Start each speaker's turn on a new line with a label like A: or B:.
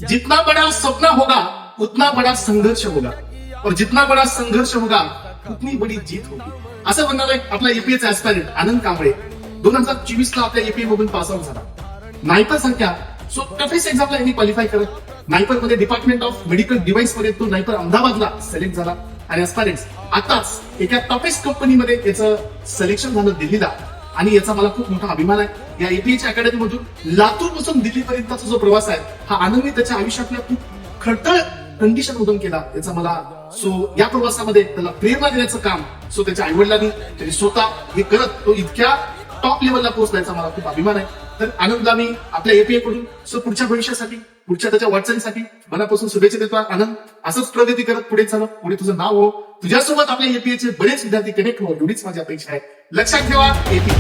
A: जितना बड़ा सपना होगा उतना बड़ा संघर्ष होगा और जितना बड़ा संघर्ष होगा उतनी बड़ी जीत होगी, असं म्हणणारा आपला एपीएचा ऍस्पायरंट आनंद कांबळे 2024 ला आपल्या एपीए मधून पास आउट झाला. नायपर सारख्या टफेस्ट एक्झामला यांनी क्वालिफाय करत नायपर मध्ये डिपार्टमेंट ऑफ मेडिकल डिव्हाइस मध्ये तो नायपर अहमदाबादला सिलेक्ट झाला आणि ऍस्पायरंट्स आताच एका टफेस्ट कंपनीमध्ये त्याचं सिलेक्शन झालं दिल्लीला. आणि याचा मला खूप मोठा अभिमान आहे. या एपीएच्या अकॅडमी मधून लातूर पासून दिल्लीपर्यंतचा जो प्रवास आहे हा आनंदने त्याच्या आयुष्यातल्या खूप खडतर कंडिशन मधून केला. याचा मला या प्रवासामध्ये त्याला प्रेरणा देण्याचं काम त्याच्या आईवडिलांनी त्यांनी स्वतः हे करत तो इतक्या टॉप लेवलला पोहोचण्याचा मला खूप अभिमान आहे. तर आनंदला मी आपल्या एपीए कडून पुढच्या भविष्यासाठी पुढच्या त्याच्या वाटचालीसाठी मनापासून शुभेच्छा देतो. आनंद असंच प्रगती करत पुढे चालव, पुढे तुझं नाव हो, तुझ्यासोबत आपल्या एपीएचे बरेच विद्यार्थी कनेक्ट हो, एवढीच माझी अपेक्षा आहे. लक्षात ठेवा एपी